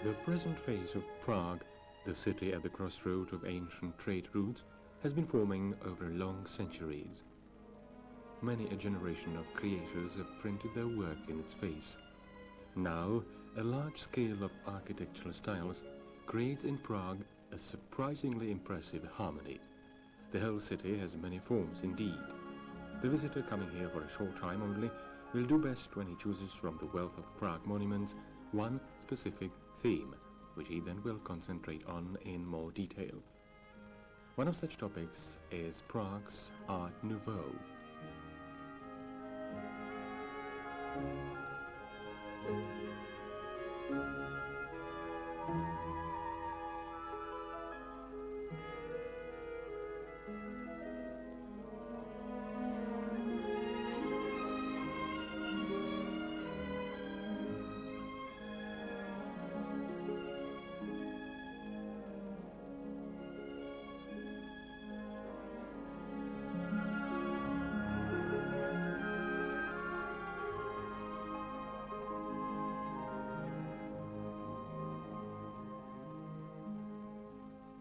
The present face of Prague, the city at the crossroad of ancient trade routes, has been forming over long centuries. Many a generation of creators have printed their work in its face. Now, a large scale of architectural styles creates in Prague a surprisingly impressive harmony. The whole city has many forms indeed. The visitor coming here for a short time only will do best when he chooses from the wealth of Prague monuments one specific theme, which he then will concentrate on in more detail. One of such topics is Prague's Art Nouveau.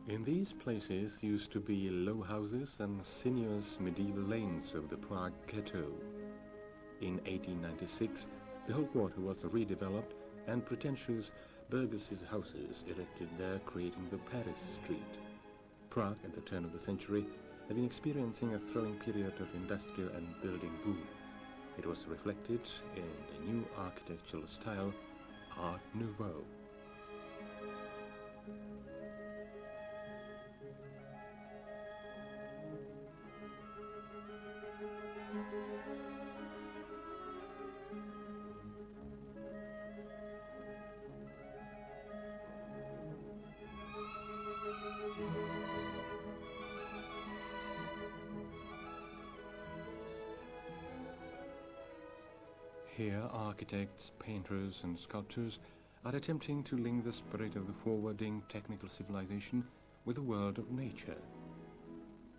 In these places used to be low houses and sinuous medieval lanes of the Prague ghetto. In 1896, the whole quarter was redeveloped and pretentious burgesses' houses erected there, creating the Paris Street. Prague, at the turn of the century, had been experiencing a thrilling period of industrial and building boom. It was reflected in the new architectural style, Art Nouveau. Here, architects, painters and sculptors are attempting to link the spirit of the forwarding technical civilization with the world of nature.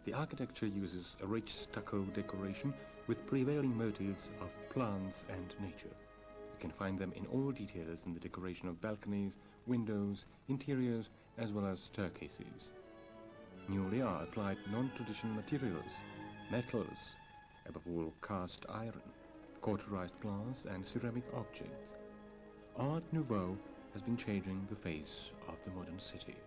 The architecture uses a rich stucco decoration with prevailing motifs of plants and nature. You can find them in all details in the decoration of balconies, windows, interiors, as well as staircases. Newly are applied non-traditional materials, metals, above all cast iron, cauterized glass and ceramic objects. Art Nouveau has been changing the face of the modern city.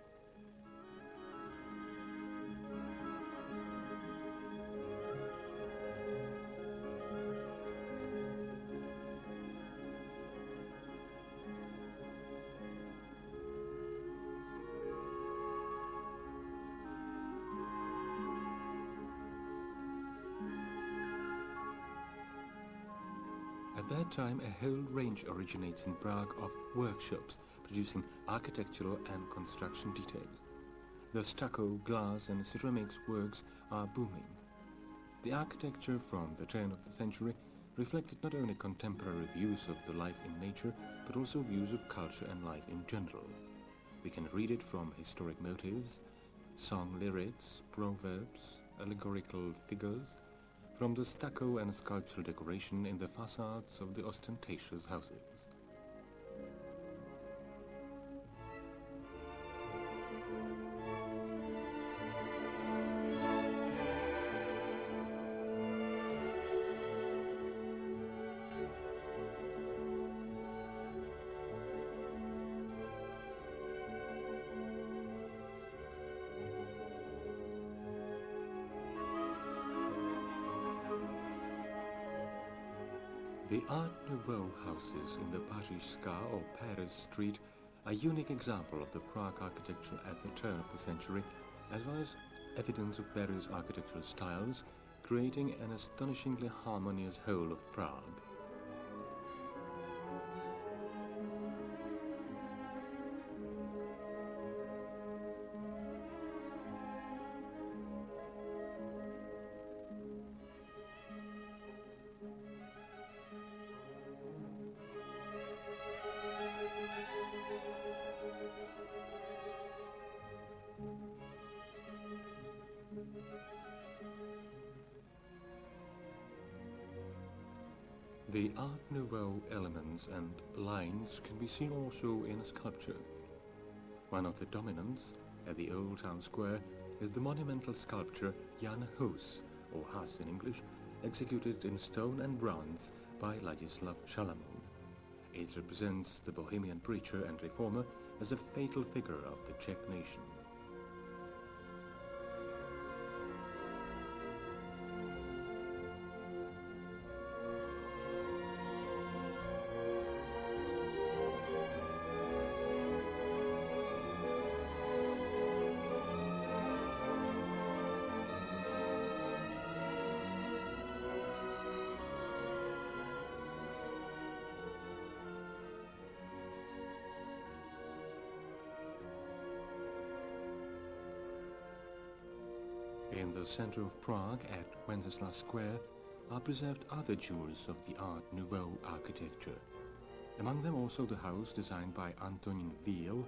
At that time, a whole range originates in Prague of workshops producing architectural and construction details. The stucco, glass and ceramics works are booming. The architecture from the turn of the century reflected not only contemporary views of the life in nature, but also views of culture and life in general. We can read it from historic motives, song lyrics, proverbs, allegorical figures, from the stucco and sculptural decoration in the facades of the ostentatious houses. The Art Nouveau houses in the Pařížská or Paris Street are a unique example of the Prague architecture at the turn of the century, as well as evidence of various architectural styles, creating an astonishingly harmonious whole of Prague. The Art Nouveau elements and lines can be seen also in sculpture. One of the dominants at the Old Town Square is the monumental sculpture Jan Hus, or Hus in English, executed in stone and bronze by Ladislav Shalamun. It represents the Bohemian preacher and reformer as a fatal figure of the Czech nation. In the center of Prague, at Wenceslas Square, are preserved other jewels of the Art Nouveau architecture. Among them also the house designed by Antonín Víl,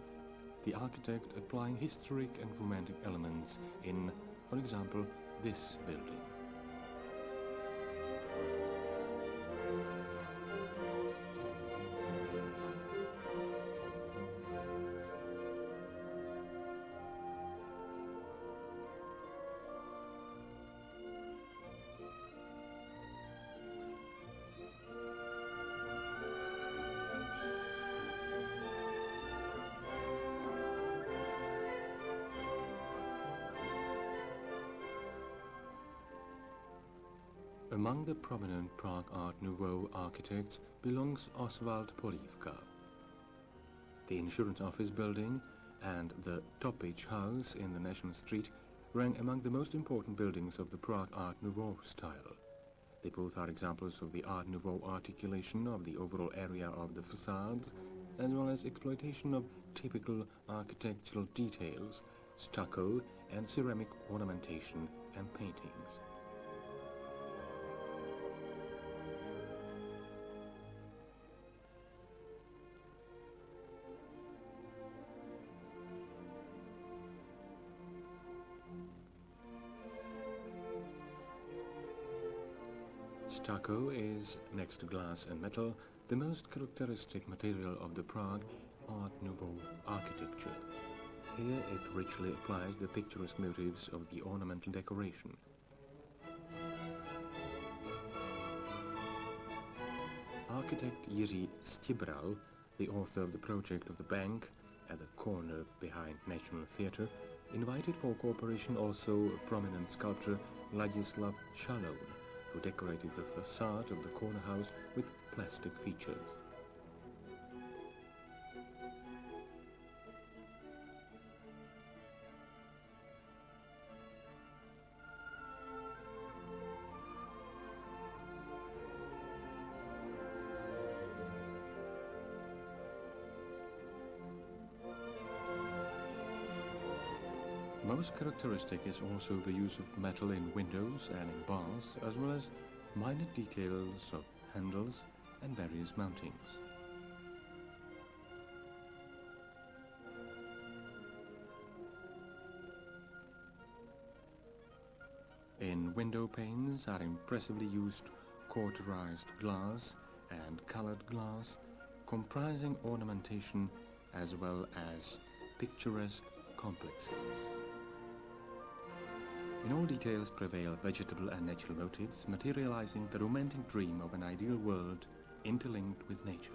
the architect applying historic and romantic elements in, for example, this building. Among the prominent Prague Art Nouveau architects belongs Oswald Polívka. The insurance office building and the Topič house in the National Street rank among the most important buildings of the Prague Art Nouveau style. They both are examples of the Art Nouveau articulation of the overall area of the facades, as well as exploitation of typical architectural details, stucco and ceramic ornamentation and paintings. Stucco is, next to glass and metal, the most characteristic material of the Prague Art Nouveau architecture. Here it richly applies the picturesque motifs of the ornamental decoration. Architect Jiří Stibral, the author of the project of the bank at the corner behind National Theatre, invited for cooperation also prominent sculptor Ladislav Shalamun, who decorated the facade of the corner house with plastic features. Most characteristic is also the use of metal in windows and in bars, as well as minor details of handles and various mountings. In window panes are impressively used cauterized glass and colored glass, comprising ornamentation as well as picturesque complexes. In all details prevail vegetable and natural motifs, materializing the romantic dream of an ideal world interlinked with nature.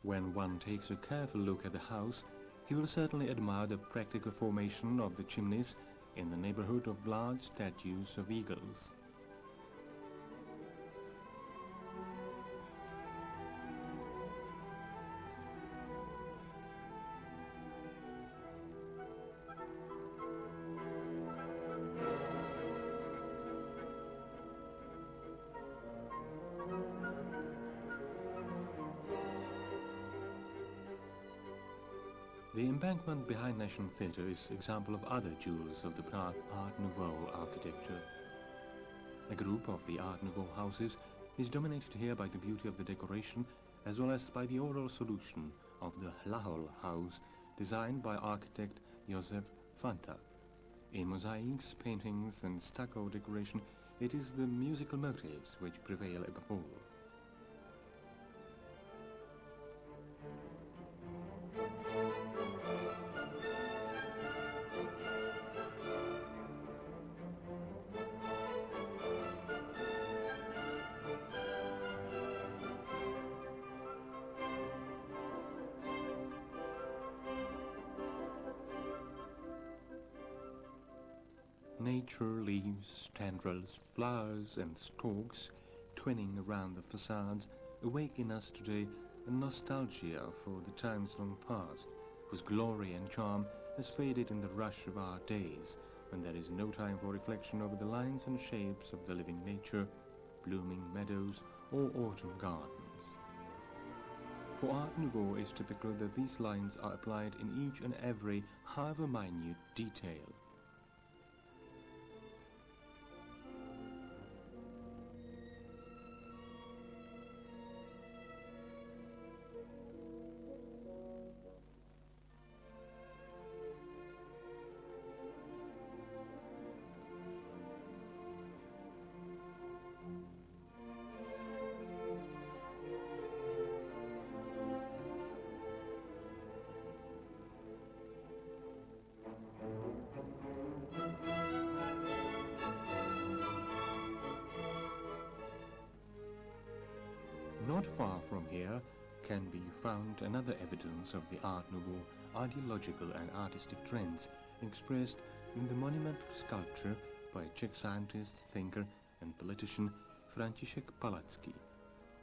When one takes a careful look at the house, he will certainly admire the practical formation of the chimneys in the neighborhood of large statues of eagles. The embankment behind National Theatre is an example of other jewels of the Prague Art Nouveau architecture. A group of the Art Nouveau houses is dominated here by the beauty of the decoration as well as by the overall solution of the Hlahol house designed by architect Josef Fanta. In mosaics, paintings and stucco decoration it is the musical motives which prevail above all. Nature, leaves, tendrils, flowers and stalks twining around the facades awake in us today a nostalgia for the times long past, whose glory and charm has faded in the rush of our days, when there is no time for reflection over the lines and shapes of the living nature, blooming meadows or autumn gardens. For Art Nouveau is typical that these lines are applied in each and every, however minute, detail. Not far from here can be found another evidence of the Art Nouveau ideological and artistic trends expressed in the monumental sculpture by Czech scientist, thinker and politician František Palacký.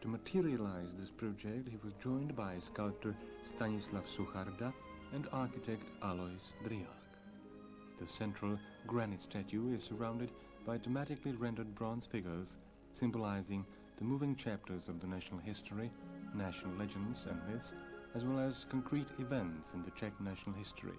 To materialize this project, he was joined by sculptor Stanislav Sucharda and architect Alois Driák. The central granite statue is surrounded by dramatically rendered bronze figures symbolizing the moving chapters of the national history, national legends and myths, as well as concrete events in the Czech national history.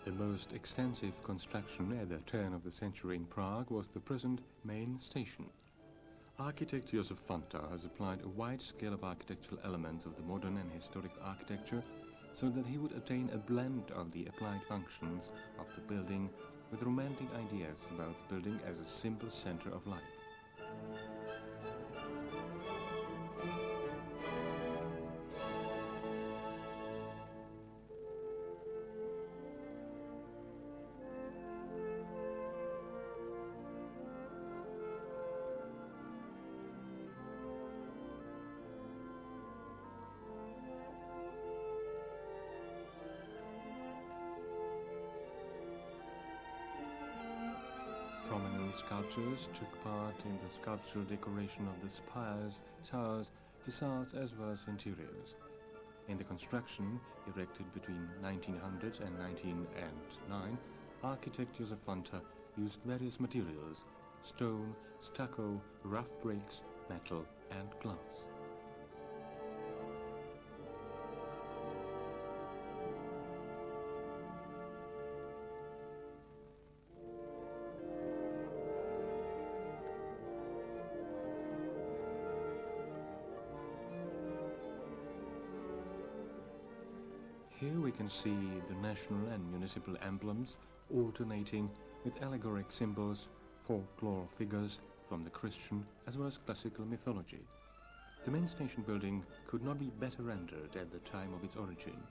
The most extensive construction at the turn of the century in Prague was the present main station. Architect Josef Fanta has applied a wide scale of architectural elements of the modern and historic architecture so that he would attain a blend of the applied functions of the building with romantic ideas about the building as a simple center of life. Prominent sculptors took part in the sculptural decoration of the spires, towers, facades as well as interiors. In the construction, erected between 1900 and 1909, architect Josef Fanta used various materials: stone, stucco, rough bricks, metal and glass. Here we can see the national and municipal emblems alternating with allegoric symbols, folklore figures from the Christian as well as classical mythology. The main station building could not be better rendered at the time of its origin.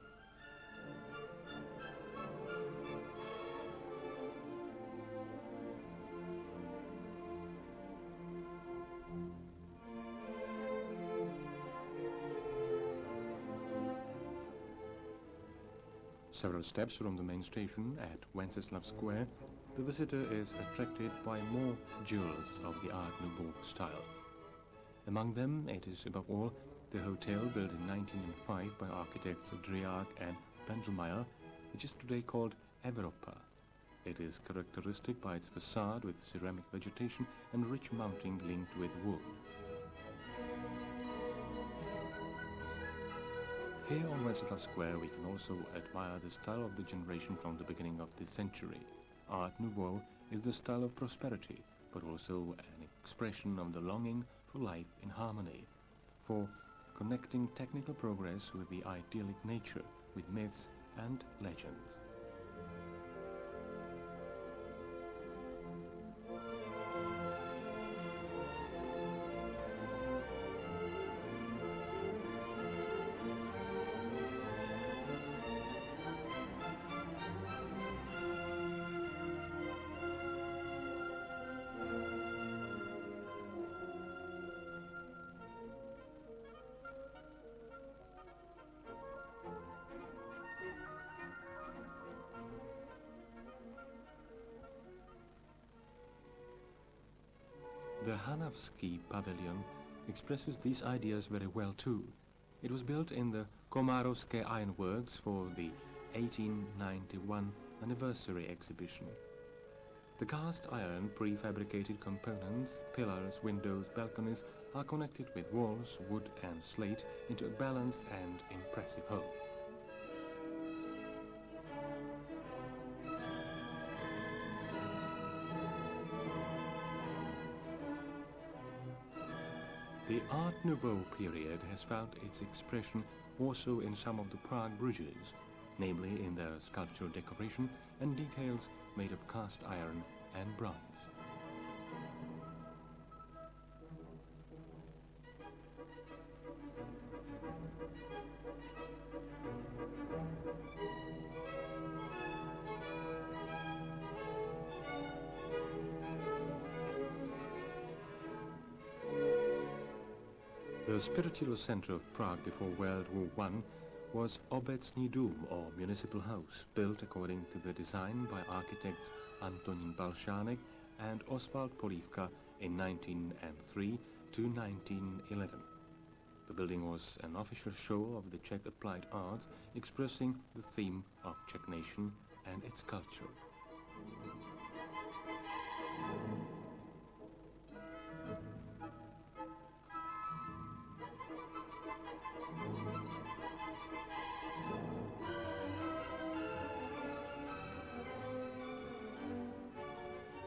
Several steps from the main station at Wenceslav Square, the visitor is attracted by more jewels of the Art Nouveau style. Among them, it is above all the hotel built in 1905 by architects Driag and Pendelmeyer, which is today called Evropa. It is characteristic by its facade with ceramic vegetation and rich mounting linked with wood. Here on Wenceslav Square we can also admire the style of the generation from the beginning of this century. Art Nouveau is the style of prosperity, but also an expression of the longing for life in harmony, for connecting technical progress with the idyllic nature, with myths and legends. The Hanavsky Pavilion expresses these ideas very well too. It was built in the Komarovské ironworks for the 1891 anniversary exhibition. The cast iron prefabricated components, pillars, windows, balconies are connected with walls, wood and slate into a balanced and impressive whole. The Art Nouveau period has found its expression also in some of the Prague bridges, namely in their sculptural decoration and details made of cast iron and bronze. The spiritual center of Prague before World War I was Obecní dům, or municipal house, built according to the design by architects Antonín Balšánek and Oswald Polívka in 1903 to 1911. The building was an official show of the Czech applied arts, expressing the theme of Czech nation and its culture.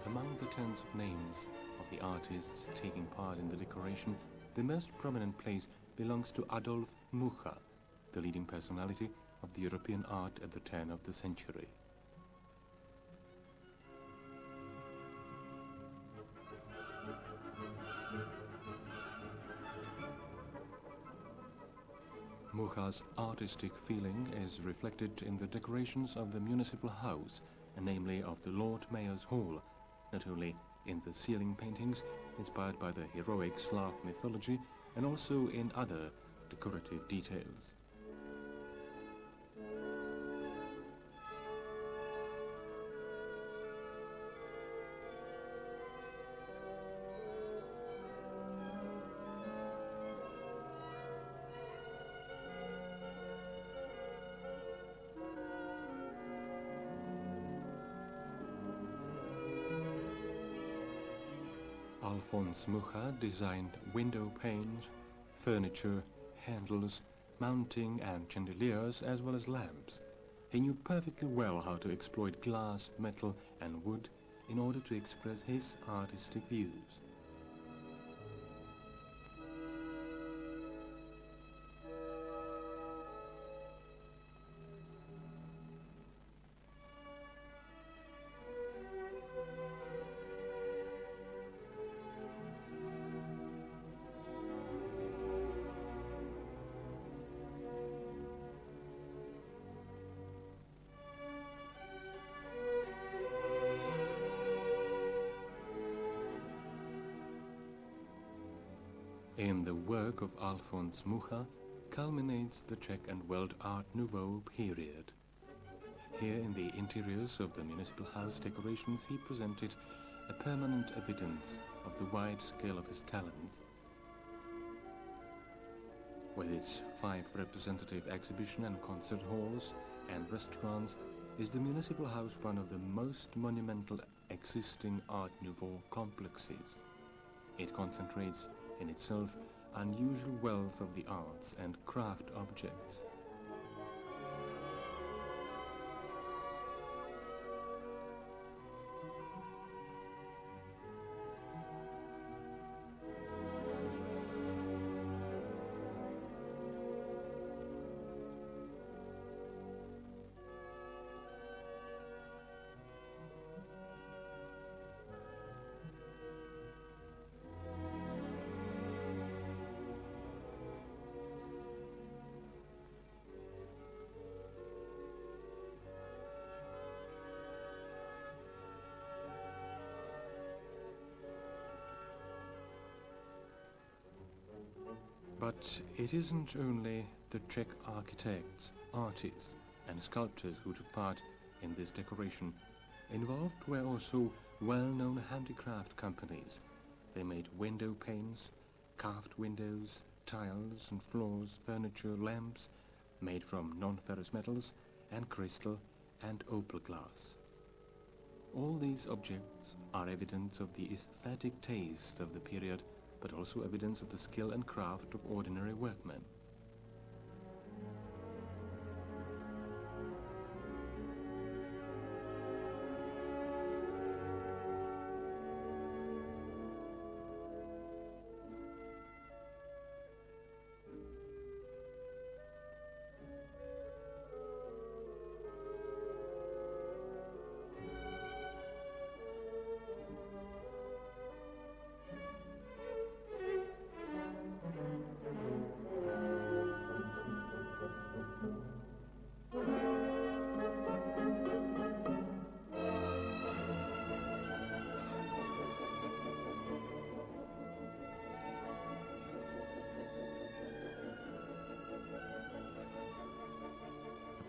Among the tens of names of the artists taking part in the decoration, the most prominent place belongs to Adolf Mucha, the leading personality of the European art at the turn of the century. Mucha's artistic feeling is reflected in the decorations of the municipal house, and namely of the Lord Mayor's Hall, not only in the ceiling paintings inspired by the heroic Slav mythology, and also in other decorative details. Alfons Mucha designed window panes, furniture, handles, mounting and chandeliers, as well as lamps. He knew perfectly well how to exploit glass, metal and wood in order to express his artistic views. In the work of Alfons Mucha culminates the Czech and World Art Nouveau period. here in the interiors of the municipal house decorations he presented a permanent evidence of the wide scale of his talents. With its 5 representative exhibition and concert halls and restaurants, is the municipal house one of the most monumental existing Art Nouveau complexes. It concentrates in itself unusual wealth of the arts and craft objects. But it isn't only the Czech architects, artists and sculptors who took part in this decoration. Involved were also well-known handicraft companies. They made window panes, carved windows, tiles and floors, furniture, lamps made from non-ferrous metals and crystal and opal glass. All these objects are evidence of the aesthetic taste of the period, but also evidence of the skill and craft of ordinary workmen.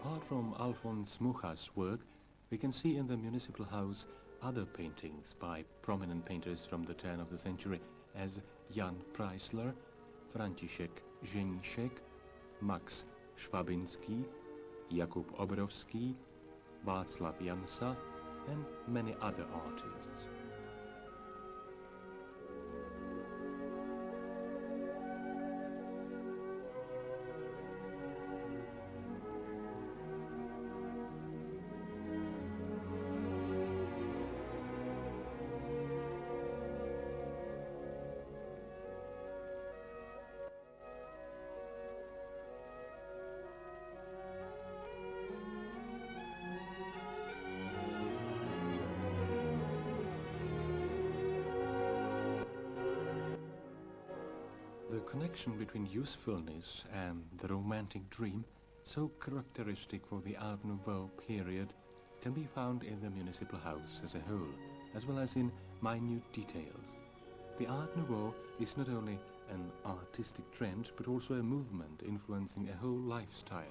Apart from Alfons Mucha's work, we can see in the municipal house other paintings by prominent painters from the turn of the century as Jan Preisler, Franciszek Żeńszek, Max Szwabinski, Jakub Obrowski, Václav Jansa and many other artists. The connection between usefulness and the romantic dream, so characteristic for the Art Nouveau period, can be found in the municipal house as a whole, as well as in minute details. The Art Nouveau is not only an artistic trend, but also a movement influencing a whole lifestyle.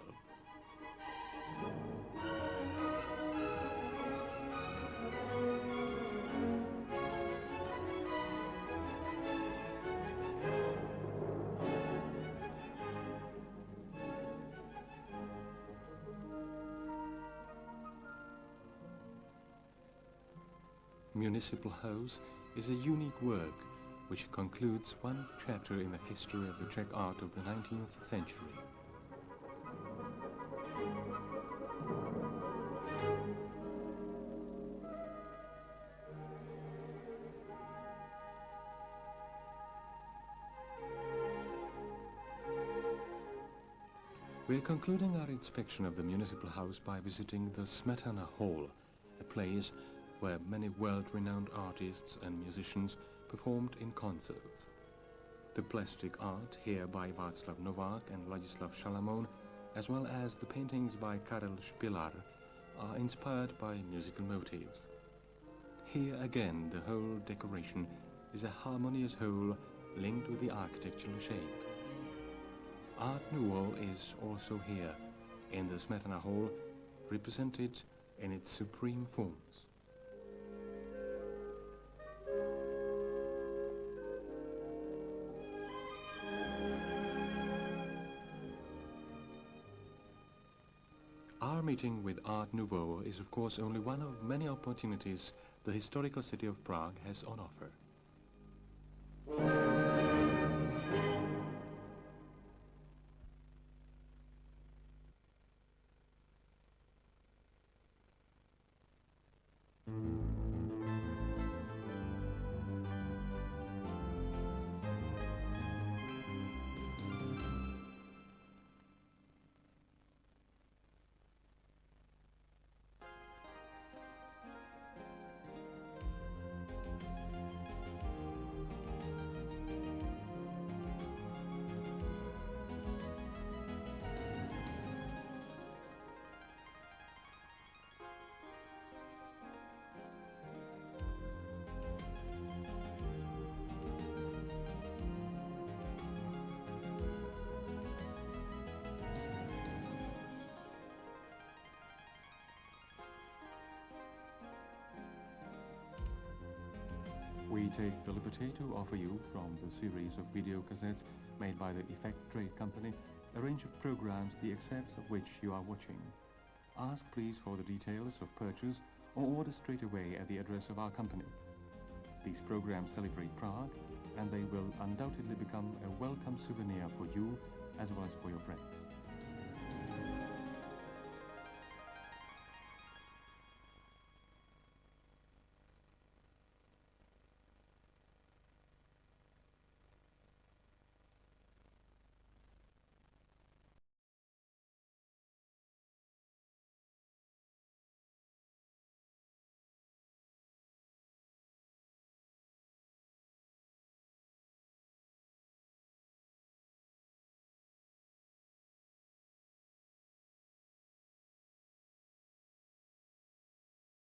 Municipal House is a unique work which concludes one chapter in the history of the Czech art of the 19th century. We are concluding our inspection of the municipal house by visiting the Smetana Hall, a place where many world-renowned artists and musicians performed in concerts. The plastic art here by Václav Novák and Ladislav Šalamón, as well as the paintings by Karel Špilar, are inspired by musical motifs. Here again the whole decoration is a harmonious whole linked with the architectural shape. Art Nouveau is also here, in the Smetana Hall, represented in its supreme forms. Our meeting with Art Nouveau is of course only one of many opportunities the historical city of Prague has on offer. We take the liberty to offer you, from the series of video cassettes made by the Effect Trade Company, a range of programs the excerpts of which you are watching. Ask please for the details of purchase or order straight away at the address of our company. These programs celebrate Prague, and they will undoubtedly become a welcome souvenir for you as well as for your friends.